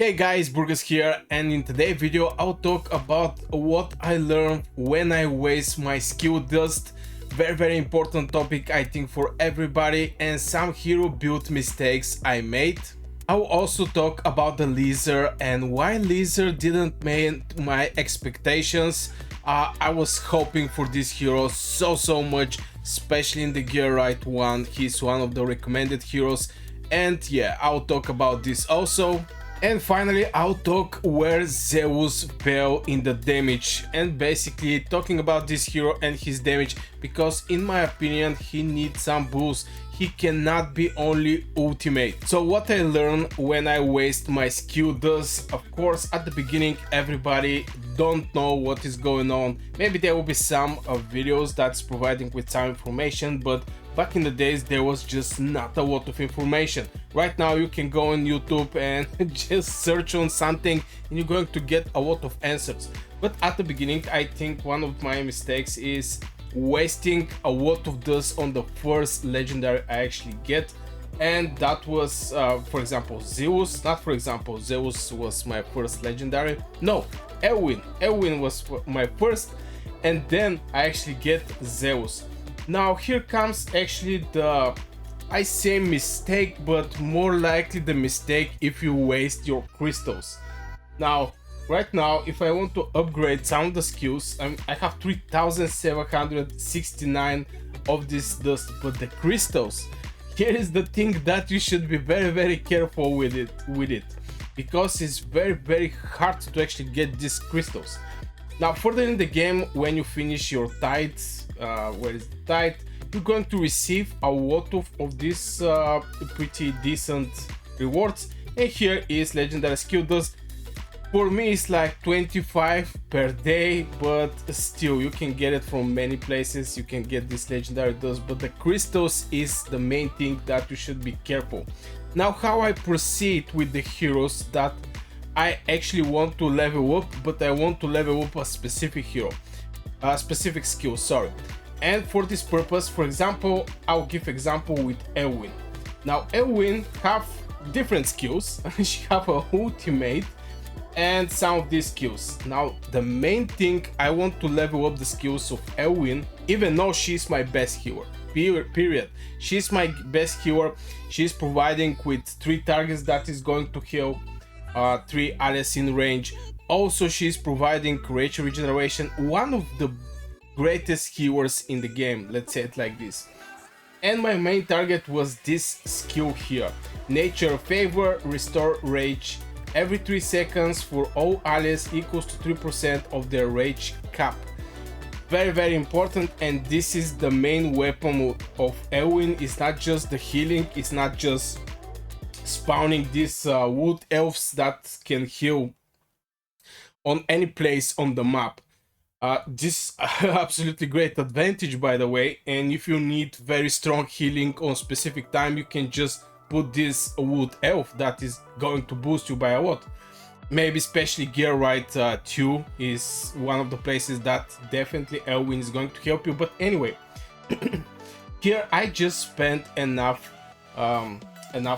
Hey guys, Burgers here, and in today's video I'll talk about what I learned when I waste my skill dust. Very important topic, I think, for everybody, and some hero build mistakes I made. I'll also talk about the Laseer and why Laseer didn't meet my expectations. I was hoping for this hero so much, especially in the Gear Right one. He's one of the recommended heroes, and yeah, I'll talk about this also. And finally, I'll talk where Zeus fell in the damage, and basically talking about this hero and his damage, because in my opinion he needs some boost. He cannot be only ultimate. So what I learned when I waste my skill dust, of course at the beginning everybody don't know what is going on. Maybe there will be some videos that's providing with some information, but back in the days there was just not a lot of information. Right now you can go on YouTube and just search on something and you're going to get a lot of answers. But at the beginning I think one of my mistakes is wasting a lot of dust on the first legendary I actually get, and that was for example Zeus. Not for example, Zeus was my first legendary. No, Elwin was my first, and then I actually get Zeus. Now here comes actually the, I say mistake, but more likely the mistake if you waste your crystals. Now right now if I want to upgrade some of the skills, I have 3769 of this dust, but the crystals, here is the thing that you should be very careful with it, because it's very hard to actually get these crystals. Now further in the game, when you finish your tithes, where is the tithe, you're going to receive a lot of these pretty decent rewards, and here is legendary skill dust. For me it's like 25 per day, but still you can get it from many places. You can get this legendary dust, but the crystals is the main thing that you should be careful. Now how I proceed with the heroes that I actually want to level up, but I want to level up a specific hero, a specific skill, sorry. And for this purpose, for example, I'll give example with Elwin. Now Elwin have different skills. She have a ultimate and some of these skills. Now the main thing, I want to level up the skills of Elwin, even though she's my best healer, period. She's my best healer. She's providing with 3 targets that is going to heal 3 allies in range. Also she's providing creature regeneration, one of the greatest healers in the game, let's say it like this. And my main target was this skill here, Nature Favor, Restore Rage every 3 seconds for all allies, equals to 3% of their rage cap. Very important, and this is the main weapon of Elwin. It's not just the healing, it's not just spawning these wood elves that can heal on any place on the map. This absolutely great advantage, by the way, and if you need very strong healing on specific time, you can just put this wood elf that is going to boost you by a lot. Maybe especially Gear Right 2 is one of the places that definitely Elwin is going to help you. But anyway, here I just spent enough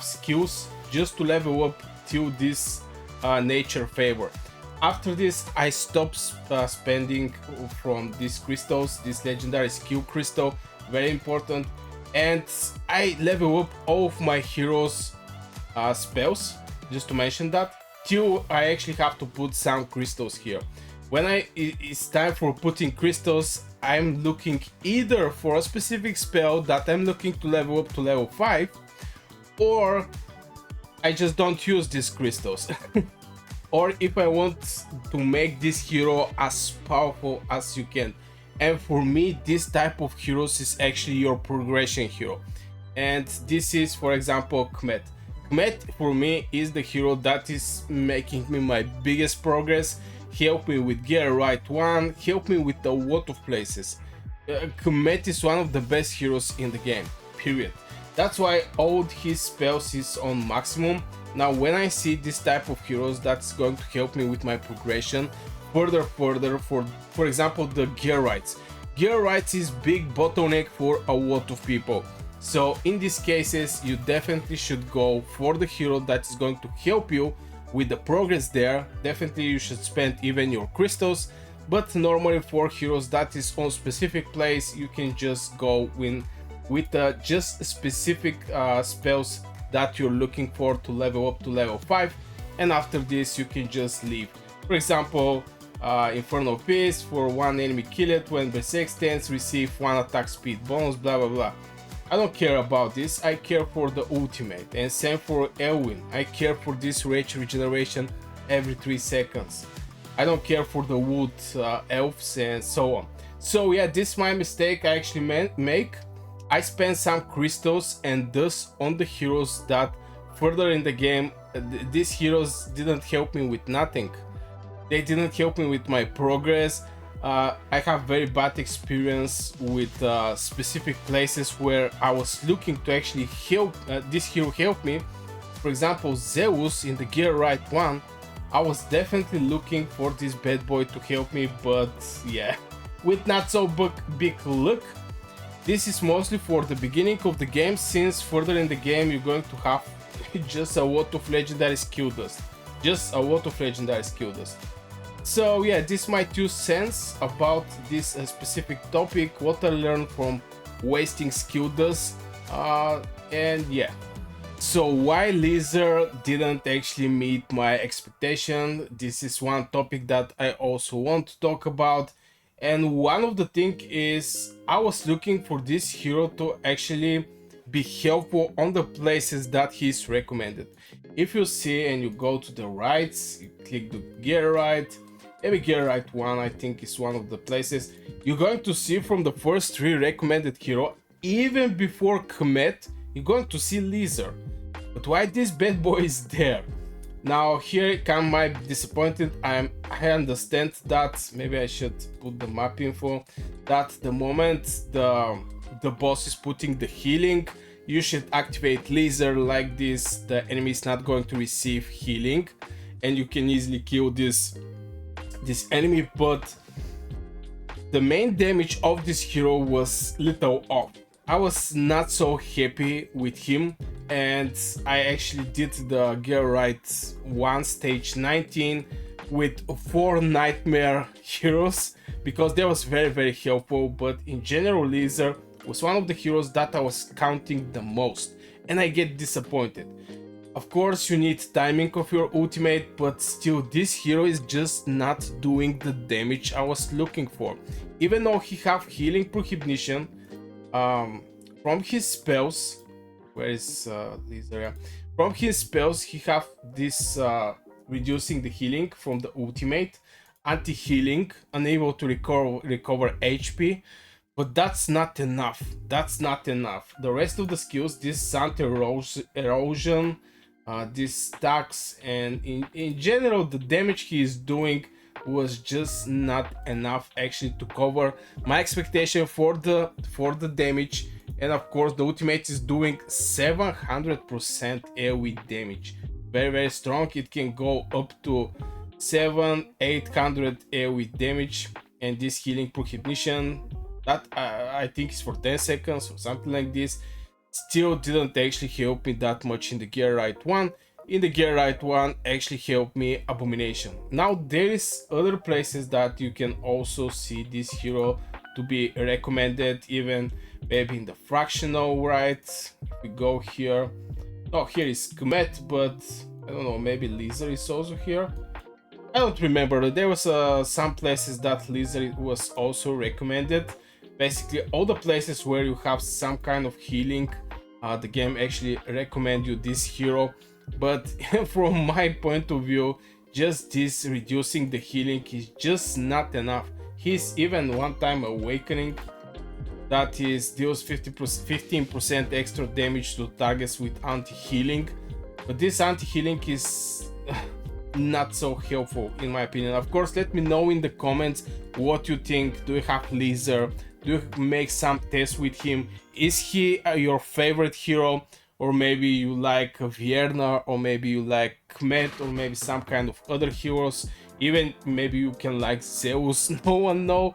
skills just to level up till this Nature Favor. After this I stopped spending from these crystals, this legendary skill crystal, very important, and I level up all of my heroes spells, just to mention that, till I actually have to put some crystals here. When it's time for putting crystals, I'm looking either for a specific spell that I'm looking to level up to level 5, or I just don't use these crystals. Or if I want to make this hero as powerful as you can. And for me, this type of heroes is actually your progression hero. And this is, for example, Kmet. Kmet for me is the hero that is making me my biggest progress. Help me with Gear Right 1, help me with a lot of places. Kmet is one of the best heroes in the game, period. That's why all his spells is on maximum. Now when I see this type of heroes that's going to help me with my progression further, for example the Gear Rights. Gear Rights is big bottleneck for a lot of people. So in these cases you definitely should go for the hero that is going to help you with the progress there, definitely you should spend even your crystals. But normally for heroes that is on specific place, you can just go with just specific spells that you're looking for to level up to level 5, and after this you can just leave. For example, Infernal Beast, for one enemy killed when Berserk stands, receive 1 attack speed bonus, blah blah blah. I don't care about this, I care for the ultimate, and same for Elwyn. I care for this rage regeneration every 3 seconds. I don't care for the wood elves and so on. So yeah, this is my mistake I actually make. I spent some crystals and thus on the heroes that further in the game, these heroes didn't help me with nothing. They didn't help me with my progress. I have very bad experience with specific places where I was looking to actually help this hero help me. For example, Zeus in the Gear Right one, I was definitely looking for this bad boy to help me, but yeah, with not so big luck. This is mostly for the beginning of the game, since further in the game you're going to have just a lot of legendary skill dust. Just a lot of legendary skill dust. So yeah, this is my 2 cents about this specific topic, what I learned from wasting skill dust, and yeah. So why Laseer didn't actually meet my expectation, this is one topic that I also want to talk about. And one of the things is I was looking for this hero to actually be helpful on the places that he's recommended. If you see and you go to the right, you click the gear right, maybe gear right 1 I think is one of the places, you're going to see from the first 3 recommended hero, even before Comet, you're going to see Laseer. But why this bad boy is there? Now here come my disappointment. I understand that maybe I should put the map info, that the moment the boss is putting the healing, you should activate Laseer like this. The enemy is not going to receive healing and you can easily kill this enemy, but the main damage of this hero was little off. I was not so happy with him, and I actually did the Gear Right 1 stage 19 with 4 nightmare heroes because that was very helpful. But in general, Laseer was one of the heroes that I was counting the most, and I get disappointed. Of course you need timing of your ultimate, but still this hero is just not doing the damage I was looking for. Even though he have healing prohibition, from his spells, where is Laseer? From his spells he have this reducing the healing from the ultimate, anti-healing, unable to recover HP, but that's not enough. That's not enough. The rest of the skills, this anti-erosion, this stacks, and in general the damage he is doing was just not enough actually to cover my expectation for the damage. And of course the ultimate is doing 700% AoE damage, very strong. It can go up to 700-800 AoE damage, and this healing prohibition that I think is for 10 seconds or something like this, still didn't actually help me that much in the Gear Right 1. In the Gear Right 1 actually helped me Abomination. Now there is other places that you can also see this hero to be recommended, even maybe in the fractional right. If we go here, oh, here is Comet, but I don't know, maybe Laseer is also here. I don't remember. There was some places that Laseer was also recommended. Basically all the places where you have some kind of healing, the game actually recommend you this hero. But from my point of view, just this reducing the healing is just not enough. He's even one time awakening, that is deals 15% extra damage to targets with anti-healing, but this anti-healing is not so helpful in my opinion. Of course, let me know in the comments what you think. Do you have Laseer? Do you make some tests with him? Is he your favorite hero? Or maybe you like Vierna, or maybe you like Kmet, or maybe some kind of other heroes. Even maybe you can like Zeus, no one know.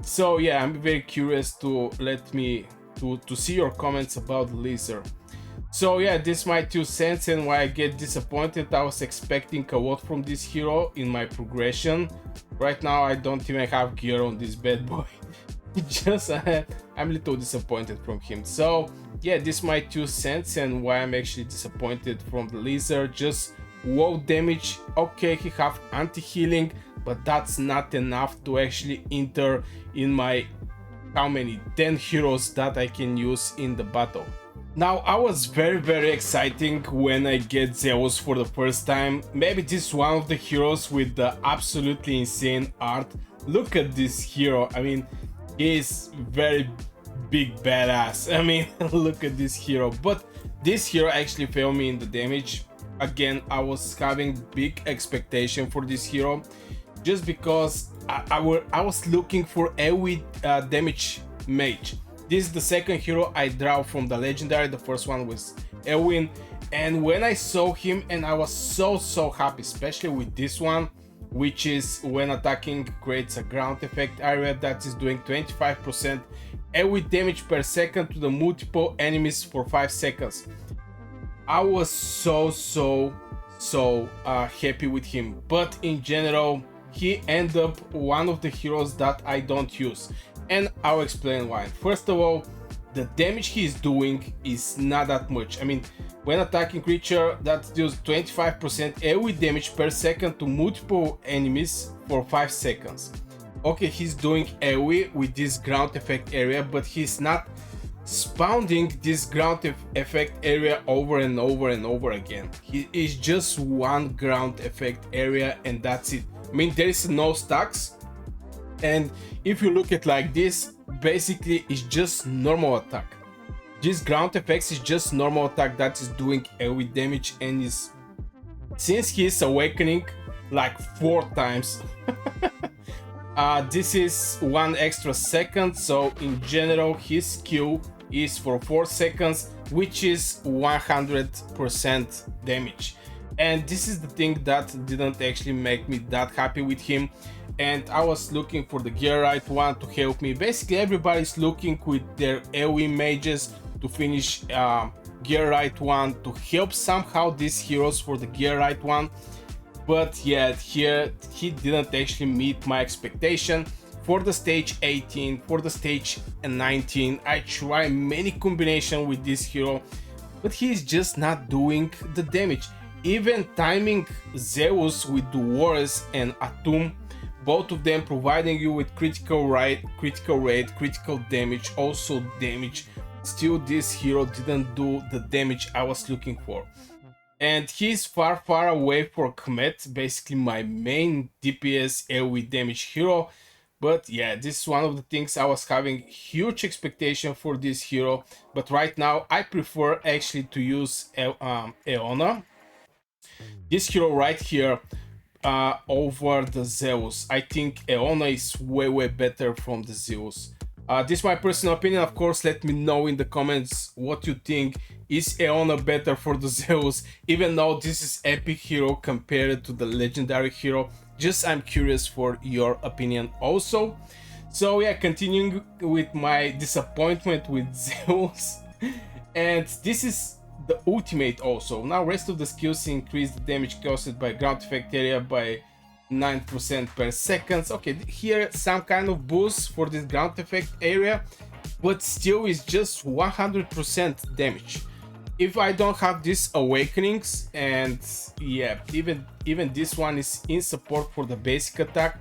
So yeah, I'm very curious to to see your comments about Laseer. So yeah, this is my 2 cents and why I get disappointed. I was expecting a lot from this hero in my progression. Right now I don't even have gear on this bad boy. Just I'm a little disappointed from him. So yeah, this is my 2 cents and why I'm actually disappointed from the Laseer. Just low damage. Okay, he have anti-healing, but that's not enough to actually enter in my how many 10 heroes that I can use in the battle. Now, I was very exciting when I get Zelus for the first time. Maybe this is one of the heroes with the absolutely insane art. Look at this hero. I mean, he's very big badass. I mean, look at this hero. But this hero actually failed me in the damage. Again, I was having big expectation for this hero just because I was looking for AoE damage mage. This is the second hero I draw from the legendary. The first one was Elwin, and when I saw him, and I was so happy, especially with this one, which is when attacking creates a ground effect area that is doing 25% AoE damage per second to the multiple enemies for 5 seconds. I was so happy with him, but in general he ended up one of the heroes that I don't use, and I'll explain why. First of all, the damage he is doing is not that much. I mean, when attacking creature that deals 25% AoE damage per second to multiple enemies for 5 seconds. Okay, he's doing AoE with this ground effect area, but he's not spawning this ground effect area over and over again. He is just one ground effect area and that's it. I mean, there is no stacks, and if you look at like this, basically it's just normal attack. This ground effects is just normal attack that is doing AoE damage, and is, since he is awakening like 4 times, this is 1 extra second, so in general his Q is for 4 seconds, which is 100% damage. And this is the thing that didn't actually make me that happy with him, and I was looking for the gear right one to help me. Basically everybody's looking with their AoE mages to finish gear right one to help somehow these heroes for the gear right one, but yeah, here he didn't actually meet my expectation. For the stage 18, for the stage 19, I try many combinations with this hero, but he's just not doing the damage. Even timing Zeus with the Wars and Atum, both of them providing you with critical rate, critical damage, also damage. Still, this hero didn't do the damage I was looking for. And he's far away from Kmet, basically my main DPS AoE damage hero. But yeah, this is one of the things I was having huge expectation for this hero. But right now I prefer actually to use Eona, this hero right here, over the Zeus. I think Eona is way better from the Zeus. This is my personal opinion. Of course, let me know in the comments what you think. Is Eona better for the Zeus, even though this is epic hero compared to the legendary hero? Just I'm curious for your opinion also. So yeah, continuing with my disappointment with Zeus, and this is the ultimate also. Now rest of the skills increase the damage caused by ground effect area by 9% per second. Okay, here some kind of boost for this ground effect area, but still is just 100% damage. If I don't have these awakenings, and yeah, even this one is in support for the basic attack,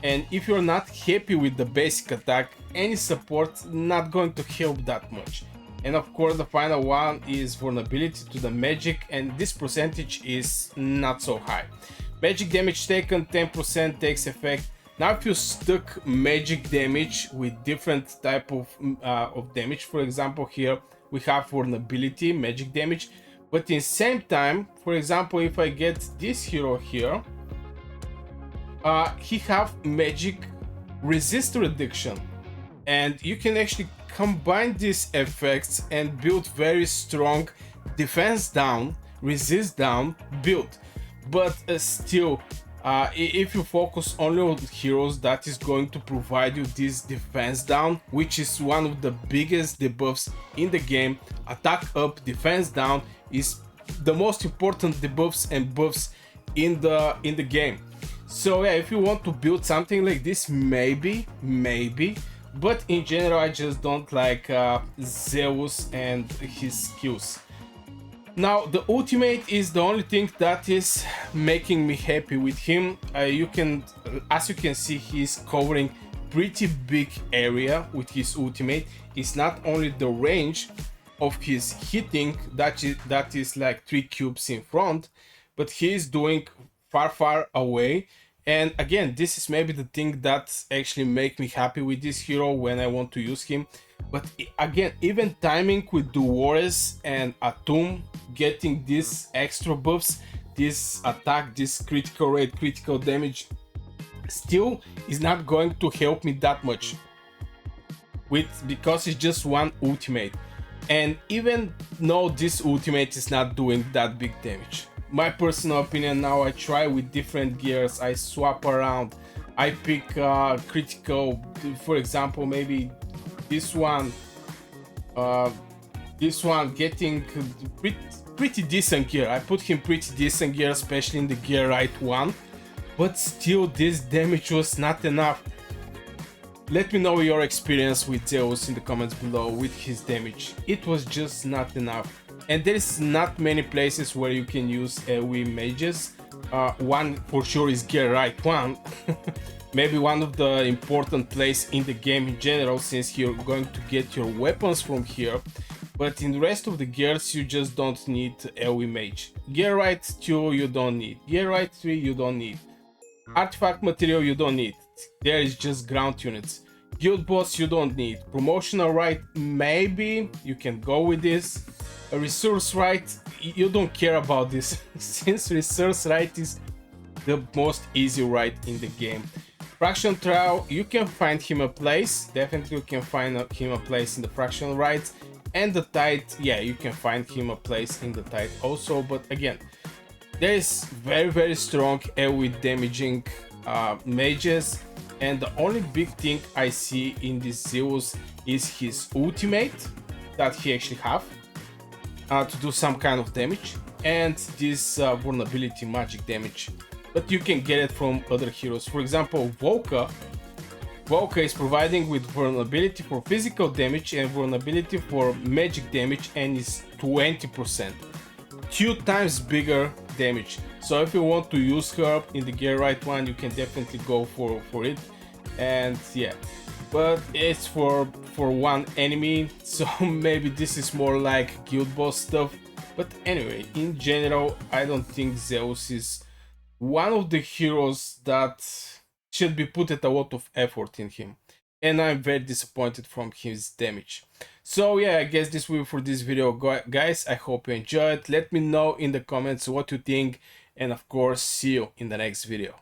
and if you're not happy with the basic attack, any support not going to help that much. And of course the final one is vulnerability to the magic, and this percentage is not so high. Magic damage taken 10% takes effect. Now if you stuck magic damage with different type of damage, for example here we have vulnerability, magic damage, but in same time, for example, if I get this hero here, he have magic resist reduction, and you can actually combine these effects and build very strong defense down, resist down build. But still, If you focus only on heroes, that is going to provide you this defense down, which is one of the biggest debuffs in the game. Attack up, defense down is the most important debuffs and buffs in the game. So yeah, if you want to build something like this, maybe, but in general I just don't like Zeus and his skills. Now the ultimate is the only thing that is making me happy with him. As you can see, he's covering pretty big area with his ultimate. It's not only the range of his hitting that is like 3 cubes in front, but he's doing far away. And again, this is maybe the thing that actually make me happy with this hero when I want to use him. But again, even timing with Duores and Atum, getting these extra buffs, this attack, this critical rate, critical damage, still is not going to help me that much because it's just one ultimate. And even though this ultimate is not doing that big damage, my personal opinion, now I try with different gears, I swap around, I pick critical, for example, maybe this one getting pretty decent gear. I put him pretty decent gear, especially in the gear right one, but still this damage was not enough. Let me know your experience with Zeus in the comments below with his damage. It was just not enough. And there's not many places where you can use AoE mages. One for sure is gear right one. Maybe one of the important places in the game in general, since you're going to get your weapons from here. But in the rest of the gears you just don't need AoE mage. Gear right 2 you don't need. Gear right 3 you don't need. Artifact material you don't need. There is just ground units. Guild boss you don't need. Promotional right, maybe you can go with this. A resource right, you don't care about this since resource right is the most easy right in the game. Fraction trial, you can find him a place. Definitely you can find him a place in the fraction right. And the tide, yeah, you can find him a place in the tide also. But again, there is very strong AoE damaging mages, and the only big thing I see in this Zeus is his ultimate that he actually have to do some kind of damage, and this vulnerability magic damage, but you can get it from other heroes. For example, Volca is providing with vulnerability for physical damage and vulnerability for magic damage, and is 20%, 2 times bigger damage. So if you want to use her in the gear right one, you can definitely go for it. And yeah, but it's for one enemy, so maybe this is more like guild boss stuff. But anyway, in general, I don't think Zeus is one of the heroes that should be put a lot of effort in him, and I'm very disappointed from his damage. So yeah, I guess this will be for this video, guys. I hope you enjoyed. Let me know in the comments what you think, and of course, see you in the next video.